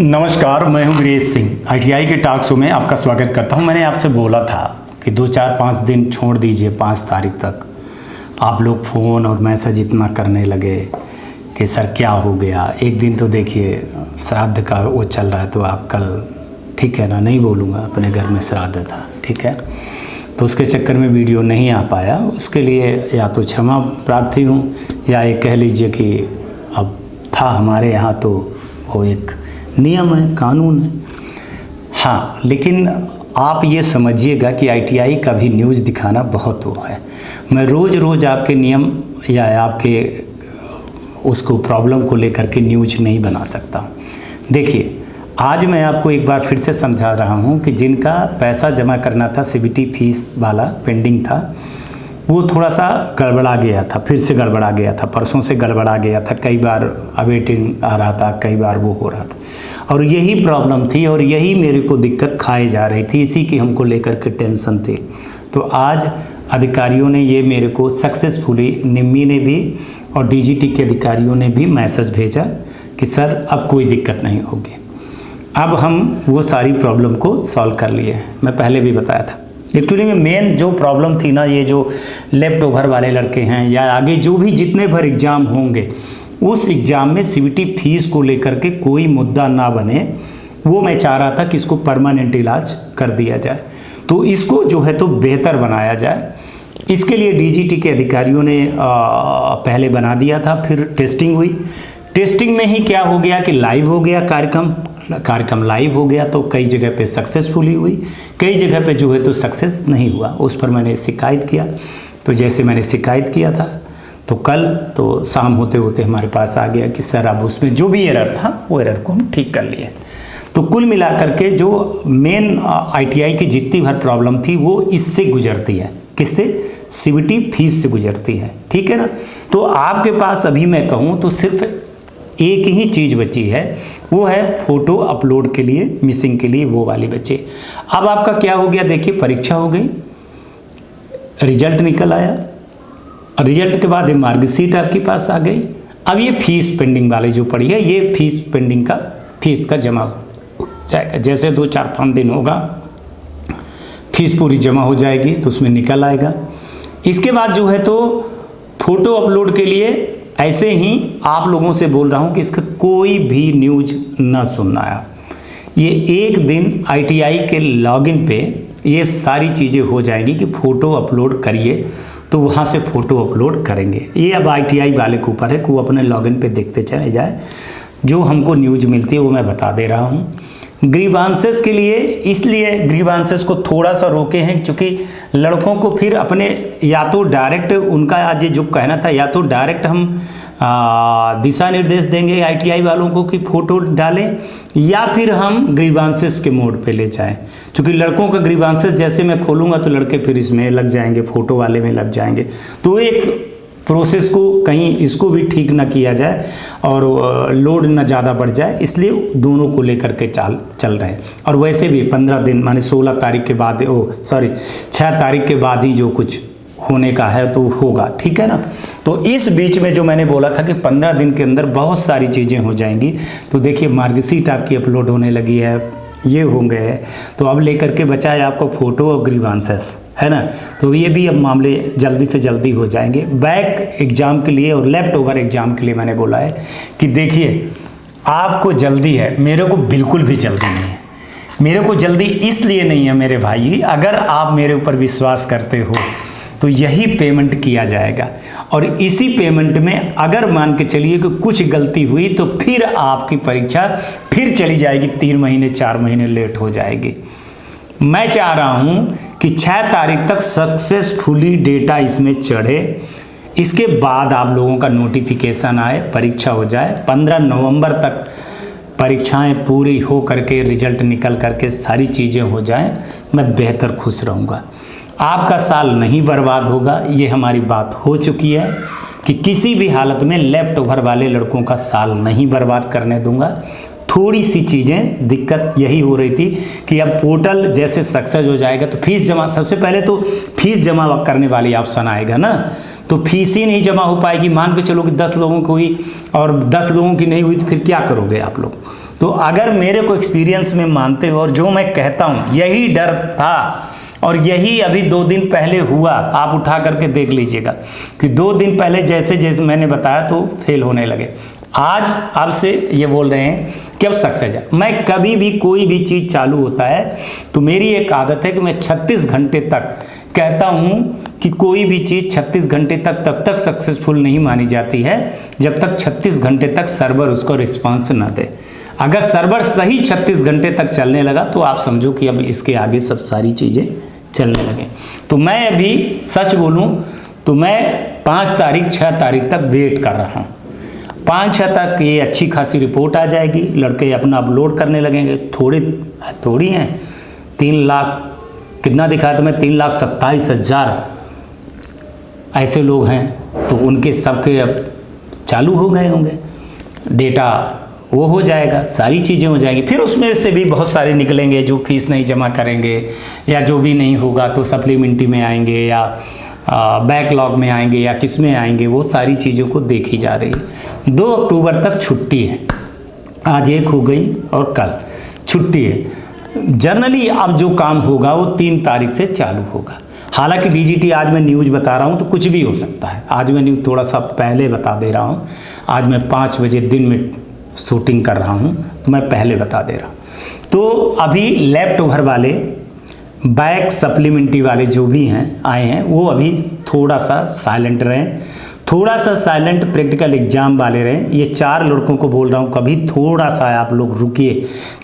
नमस्कार, मैं हूं वीरेश सिंह। आईटीआई के टॉक शो में आपका स्वागत करता हूं। मैंने आपसे बोला था कि 2-4-5 दिन छोड़ दीजिए, 5 तारीख तक। आप लोग फ़ोन और मैसेज इतना करने लगे कि सर क्या हो गया। एक दिन तो देखिए श्राद्ध का वो चल रहा है, तो आप कल, ठीक है ना, नहीं बोलूँगा, अपने घर में श्राद्ध था, ठीक है, तो उसके चक्कर में वीडियो नहीं आ पाया। उसके लिए या तो क्षमा प्रार्थी हूँ, या ये कह लीजिए कि अब था हमारे यहाँ तो वो एक नियम है, कानून है। हाँ, लेकिन आप ये समझिएगा कि आईटीआई का भी न्यूज़ दिखाना बहुत वो है। मैं रोज़ रोज़ आपके नियम या आपके उसको प्रॉब्लम को लेकर के न्यूज़ नहीं बना सकता। देखिए, आज मैं आपको एक बार फिर से समझा रहा हूँ कि जिनका पैसा जमा करना था, सीबीटी फीस वाला पेंडिंग था, वो थोड़ा सा गड़बड़ा गया था, फिर से गड़बड़ा गया था, परसों से गड़बड़ा गया था। कई बार अवेटिंग आ रहा था, कई बार वो हो रहा था, और यही प्रॉब्लम थी और यही मेरे को दिक्कत खाई जा रही थी। इसी की हमको लेकर के टेंशन थी। तो आज अधिकारियों ने ये मेरे को सक्सेसफुली, निम्मी ने भी और डीजीटी के अधिकारियों ने भी मैसेज भेजा कि सर अब कोई दिक्कत नहीं होगी। अब हम वो सारी प्रॉब्लम को सॉल्व कर लिए हैं। मैं पहले भी बताया था। एक्चुअली में मेन जो प्रॉब्लम थी ना, ये जो लेफ्ट ओवर वाले लड़के हैं या आगे जो भी जितने भर एग्ज़ाम होंगे, उस एग्ज़ाम में सीबीटी फीस को लेकर के कोई मुद्दा ना बने, वो मैं चाह रहा था कि इसको परमानेंट इलाज कर दिया जाए। तो इसको जो है तो बेहतर बनाया जाए। इसके लिए डीजीटी के अधिकारियों ने पहले बना दिया था, फिर टेस्टिंग हुई। टेस्टिंग में ही क्या हो गया कि लाइव हो गया कार्यक्रम लाइव हो गया। तो कई जगह पे सक्सेसफुली हुई, कई जगह पे जो है तो सक्सेस नहीं हुआ। उस पर मैंने शिकायत किया। तो जैसे मैंने शिकायत किया था, तो कल तो शाम होते होते हमारे पास आ गया कि सर अब उसमें जो भी एरर था वो एरर को हम ठीक कर लिए। तो कुल मिलाकर के जो मेन आईटीआई की जितनी भर प्रॉब्लम थी वो इससे गुजरती है। किससे? सीबीटी फीस से गुजरती है, ठीक है ना। तो आपके पास अभी मैं कहूँ तो सिर्फ एक ही चीज़ बची है, वो है फ़ोटो अपलोड के लिए, मिसिंग के लिए वो वाली बची। अब आपका क्या हो गया, देखिए परीक्षा हो गई, रिजल्ट निकल आया, रिजल्ट के बाद मार्कशीट आपके पास आ गई। अब ये फीस पेंडिंग वाली जो पड़ी है, ये फीस पेंडिंग का फीस का जमा हो जाएगा। जैसे 2-4-5 दिन होगा, फीस पूरी जमा हो जाएगी तो उसमें निकल आएगा। इसके बाद जो है तो फ़ोटो अपलोड के लिए ऐसे ही आप लोगों से बोल रहा हूँ कि इसका कोई भी न्यूज़ ना सुनना है। ये एक दिन आईटीआई के लॉगिन पे ये सारी चीज़ें हो जाएंगी कि फ़ोटो अपलोड करिए, तो वहाँ से फ़ोटो अपलोड करेंगे। ये अब आईटीआई वाले के ऊपर है कि वो अपने लॉगिन पे देखते चले जाए। जो हमको न्यूज़ मिलती है वो मैं बता दे रहा हूँ। ग्रीवांसेस के लिए, इसलिए ग्रीवांसेस को थोड़ा सा रोके हैं क्योंकि लड़कों को फिर अपने, या तो डायरेक्ट उनका आज जो कहना था, या तो डायरेक्ट हम दिशा निर्देश देंगे आईटीआई वालों को कि फ़ोटो डालें, या फिर हम ग्रीवांसेस के मोड पे ले जाएं। क्योंकि लड़कों का ग्रीवांसेस जैसे मैं खोलूँगा तो लड़के फिर इसमें लग जाएंगे, फ़ोटो वाले में लग जाएंगे। तो एक प्रोसेस को कहीं इसको भी ठीक ना किया जाए और लोड ना ज़्यादा बढ़ जाए, इसलिए दोनों को लेकर के चल रहे हैं। और वैसे भी 15 दिन माने 16 तारीख के बाद 6 तारीख के बाद ही जो कुछ होने का है तो होगा, ठीक है ना। तो इस बीच में जो मैंने बोला था कि 15 दिन के अंदर बहुत सारी चीज़ें हो जाएंगी। तो देखिए मार्कशीट आपकी अपलोड होने लगी है, ये हो गए। तो अब लेकर के बचा है आपको फ़ोटो और ग्रीवांसेस, है ना। तो ये भी अब मामले जल्दी से जल्दी हो जाएंगे। बैक एग्ज़ाम के लिए और लेफ्ट ओवर एग्ज़ाम के लिए मैंने बोला है कि देखिए आपको जल्दी है, मेरे को बिल्कुल भी जल्दी नहीं है। मेरे को जल्दी इसलिए नहीं है मेरे भाई, अगर आप मेरे ऊपर विश्वास करते हो तो यही पेमेंट किया जाएगा, और इसी पेमेंट में अगर मान के चलिए कि कुछ गलती हुई तो फिर आपकी परीक्षा फिर चली जाएगी, 3 महीने 4 महीने लेट हो जाएगी। मैं चाह रहा हूँ कि 6 तारीख तक सक्सेसफुली डेटा इसमें चढ़े, इसके बाद आप लोगों का नोटिफिकेशन आए, परीक्षा हो जाए। 15 नवंबर तक परीक्षाएं पूरी हो करके, रिजल्ट निकल करके सारी चीज़ें हो जाएं, मैं बेहतर खुश रहूँगा। आपका साल नहीं बर्बाद होगा, ये हमारी बात हो चुकी है कि किसी भी हालत में लेफ्ट ओवर वाले लड़कों का साल नहीं बर्बाद करने दूंगा। थोड़ी सी चीज़ें दिक्कत यही हो रही थी कि अब पोर्टल जैसे सक्सेस हो जाएगा तो फीस जमा, सबसे पहले तो फीस जमा करने वाली ऑप्शन आएगा ना, तो फीस ही नहीं जमा हो पाएगी। मान के चलो कि 10 लोगों की हुई और 10 लोगों की नहीं हुई तो फिर क्या करोगे आप लोग। तो अगर मेरे को एक्सपीरियंस में मानते हो और जो मैं कहता हूँ यही डर था और यही अभी 2 दिन पहले हुआ, आप उठा करके देख लीजिएगा कि 2 दिन पहले जैसे जैसे मैंने बताया तो फेल होने लगे। आज अब से ये बोल रहे हैं कि अब सक्सेस है। मैं कभी भी कोई भी चीज़ चालू होता है तो मेरी एक आदत है कि मैं 36 घंटे तक कहता हूँ कि कोई भी चीज़ 36 घंटे तक तब तक सक्सेसफुल नहीं मानी जाती है जब तक 36 घंटे तक सर्वर उसको रिस्पांस ना दे। अगर सर्वर सही 36 घंटे तक चलने लगा तो आप समझो कि अब इसके आगे सब सारी चीज़ें चलने लगे। तो मैं अभी सच बोलूं तो मैं 5 तारीख 6 तारीख तक वेट कर रहा हूं। 5-6 तक ये अच्छी खासी रिपोर्ट आ जाएगी, लड़के अपना अपलोड करने लगेंगे। थोड़ी हैं, 3 लाख कितना दिखाया तो मैं 3,27,000 ऐसे लोग हैं, तो उनके सबके अब चालू हो गए होंगे, डेटा वो हो जाएगा, सारी चीज़ें हो जाएंगी। फिर उसमें से भी बहुत सारे निकलेंगे जो फीस नहीं जमा करेंगे या जो भी नहीं होगा तो सप्लीमेंट्री में आएंगे या बैकलॉग में आएंगे या किस में आएंगे, वो सारी चीज़ों को देखी जा रही है। 2 अक्टूबर तक छुट्टी है, आज 1 हो गई और कल छुट्टी है। जनरली अब जो काम होगा वो 3 तारीख से चालू होगा। हालांकि डीजीटी आज मैं न्यूज़ बता रहा हूँ तो कुछ भी हो सकता है। आज मैं न्यूज़ थोड़ा सा पहले बता दे रहा हूँ। आज मैं 5 बजे दिन में शूटिंग कर रहा हूँ तो मैं पहले बता दे रहा हूँ। तो अभी लेफ्ट ओवर वाले बैक सप्लीमेंट्री वाले जो भी हैं आए हैं वो अभी थोड़ा सा साइलेंट रहें, थोड़ा सा साइलेंट प्रैक्टिकल एग्जाम वाले रहें। ये 4 लड़कों को बोल रहा हूँ कभी थोड़ा सा आप लोग रुकिए,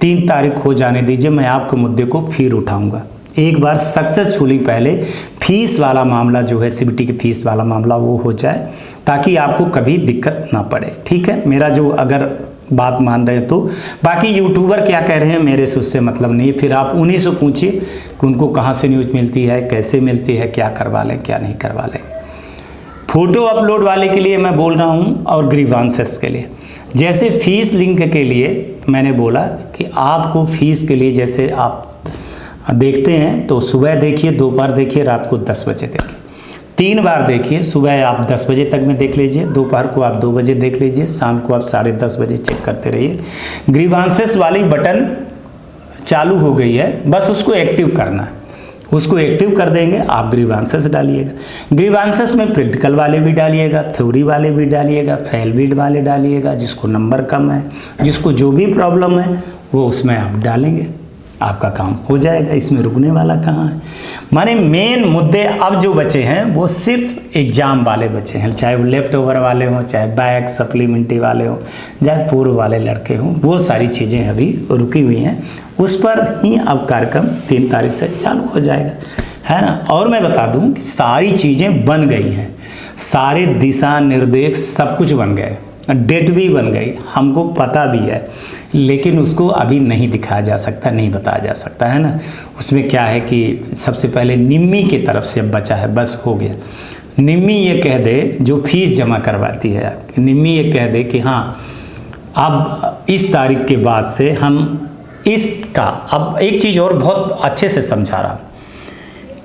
3 तारीख हो जाने दीजिए, मैं आपके मुद्दे को फिर उठाऊँगा। एक बार सक्सेसफुली पहले फीस वाला मामला जो है सीबीटी के फीस वाला मामला वो हो जाए ताकि आपको कभी दिक्कत ना पड़े। ठीक है, मेरा जो अगर बात मान रहे तो बाकी यूट्यूबर क्या कह रहे हैं मेरे से उससे मतलब नहीं, फिर आप उन्हीं से पूछिए कि उनको कहाँ से न्यूज़ मिलती है, कैसे मिलती है, क्या करवा लें क्या नहीं करवा लें। फोटो अपलोड वाले के लिए मैं बोल रहा हूँ और ग्रीवांसेस के लिए, जैसे फीस लिंक के लिए मैंने बोला कि आपको फीस के लिए जैसे आप देखते हैं तो सुबह देखिए, दोपहर देखिए, रात को 10 बजे देखिए, 3 बार देखिए। सुबह आप 10 बजे तक में देख लीजिए, दोपहर को आप 2 बजे देख लीजिए, शाम को आप 10:30 बजे चेक करते रहिए। ग्रीवांसेस वाली बटन चालू हो गई है, बस उसको एक्टिव करना है। उसको एक्टिव कर देंगे, आप ग्रीवांसेस डालिएगा। ग्रीवांसेस में प्रैक्टिकल वाले भी डालिएगा, थ्योरी वाले भी डालिएगा, फेल बीट वाले डालिएगा, जिसको नंबर कम है, जिसको जो भी प्रॉब्लम है वो उसमें आप डालेंगे, आपका काम हो जाएगा। इसमें रुकने वाला कहाँ है। माने मेन मुद्दे अब जो बचे हैं वो सिर्फ एग्जाम वाले बचे हैं, चाहे वो लेफ्ट ओवर वाले हों, चाहे बैक सप्लीमेंट्री वाले हों, चाहे पूर्व वाले लड़के हों, वो सारी चीज़ें अभी रुकी हुई हैं। उस पर ही अब कार्यक्रम 3 तारीख से चालू हो जाएगा, है ना। और मैं बता दूं कि सारी चीज़ें बन गई हैं, सारे दिशा निर्देश सब कुछ बन गए, डेट भी बन गई, हमको पता भी है, लेकिन उसको अभी नहीं दिखाया जा सकता, नहीं बताया जा सकता, है ना। उसमें क्या है कि सबसे पहले निम्मी की तरफ से बचा है, बस हो गया। निम्मी ये कह दे जो फीस जमा करवाती है आपकी, निम्मी ये कह दे कि हाँ अब इस तारीख के बाद से हम इसका, अब एक चीज़ और बहुत अच्छे से समझा रहा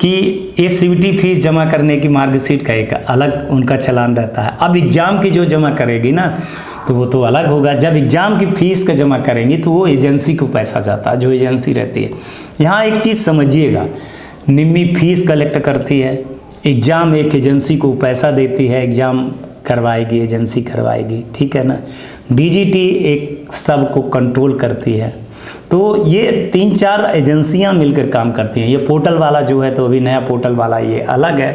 कि ये सीबीटी फीस जमा करने की मार्कशीट का एक अलग उनका चलान रहता है। अब एग्ज़ाम की जो जमा करेगी ना तो वो तो अलग होगा। जब एग्ज़ाम की फ़ीस का जमा करेंगी तो वो एजेंसी को पैसा जाता है, जो एजेंसी रहती है। यहाँ एक चीज़ समझिएगा, निम्मी फीस कलेक्ट करती है, एग्ज़ाम एक एजेंसी को पैसा देती है, एग्ज़ाम करवाएगी एजेंसी करवाएगी, ठीक है ना। डीजीटी एक सब को कंट्रोल करती है। तो ये 3-4 एजेंसियां मिलकर काम करती हैं। ये पोर्टल वाला जो है तो अभी नया पोर्टल वाला ये अलग है,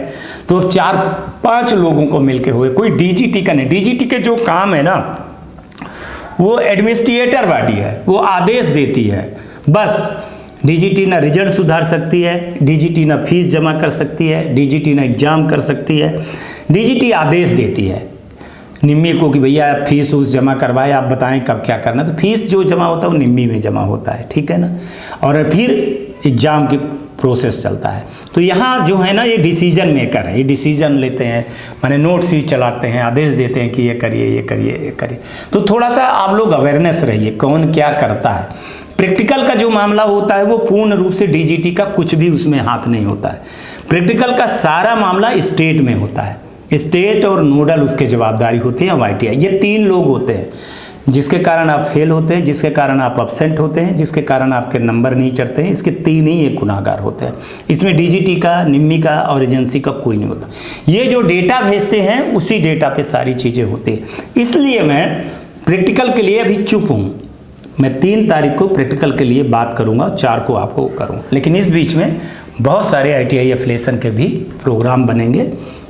तो 4-5 लोगों को मिलकर हुए, कोई डीजीटी का नहीं। डीजीटी के जो काम है ना वो एडमिनिस्ट्रेटर बॉडी है, वो आदेश देती है बस। डीजीटी ना रिजल्ट सुधार सकती है, डीजीटी ना फीस जमा कर सकती है, डीजीटी ना एग्जाम कर सकती है, डीजीटी आदेश देती है निम्मी को कि भैया आप फीस उस जमा करवाए, आप बताएं कब क्या करना। तो फीस जो जमा होता है वो निम्मी में जमा होता है, ठीक है ना। और फिर एग्ज़ाम की प्रोसेस चलता है। तो यहाँ जो है ना ये डिसीजन मेकर है, ये डिसीजन लेते हैं, माने नोट शीट चलाते हैं, आदेश देते हैं कि ये करिए ये करिए ये करिए। तो थोड़ा सा आप लोग अवेयरनेस रहिए कौन क्या करता है। प्रैक्टिकल का जो मामला होता है वो पूर्ण रूप से डीजीटी का कुछ भी उसमें हाथ नहीं होता है। प्रैक्टिकल का सारा मामला स्टेट में होता है, स्टेट और नोडल उसके जवाबदारी होती है, वाईटीआई, ये 3 लोग होते हैं। जिसके कारण आप फेल होते हैं, जिसके कारण आप अपसेंट होते हैं, जिसके कारण आपके नंबर नहीं चढ़ते हैं। इसके 3 ही एक गुनाहगार होते हैं। इसमें डीजीटी का, निम्मी का और एजेंसी का कोई नहीं होता। ये जो डेटा भेजते हैं उसी डेटा पे सारी चीज़ें होती हैं। इसलिए मैं प्रैक्टिकल के लिए अभी चुप हूँ। मैं 3 तारीख को प्रैक्टिकल के लिए बात करूँगा, 4 को आपको करूँगा। लेकिन इस बीच में बहुत सारे ITI एफिलिएशन के भी प्रोग्राम बनेंगे,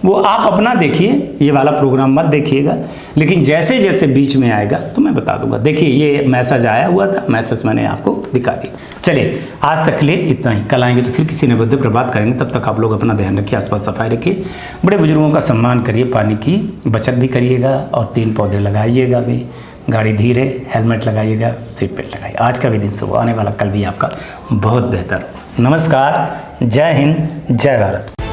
वो आप अपना देखिए। ये वाला प्रोग्राम मत देखिएगा, लेकिन जैसे जैसे बीच में आएगा तो मैं बता दूंगा। देखिए ये मैसेज आया हुआ था, मैसेज मैंने आपको दिखा दिया। चलिए आज तक के लिए इतना ही। कल आएंगे तो फिर किसी नए मुद्दे पर बात करेंगे। तब तक आप लोग अपना ध्यान रखिए, आसपास सफाई रखिए, बड़े बुजुर्गों का सम्मान करिए, पानी की बचत भी करिएगा और 3 पौधे लगाइएगा भी। गाड़ी धीरे, हेलमेट लगाइएगा, सीट बेल्ट लगाइए। आज का भी दिन शुभ, आने वाला कल भी आपका बहुत बेहतर। नमस्कार, जय हिंद, जय भारत।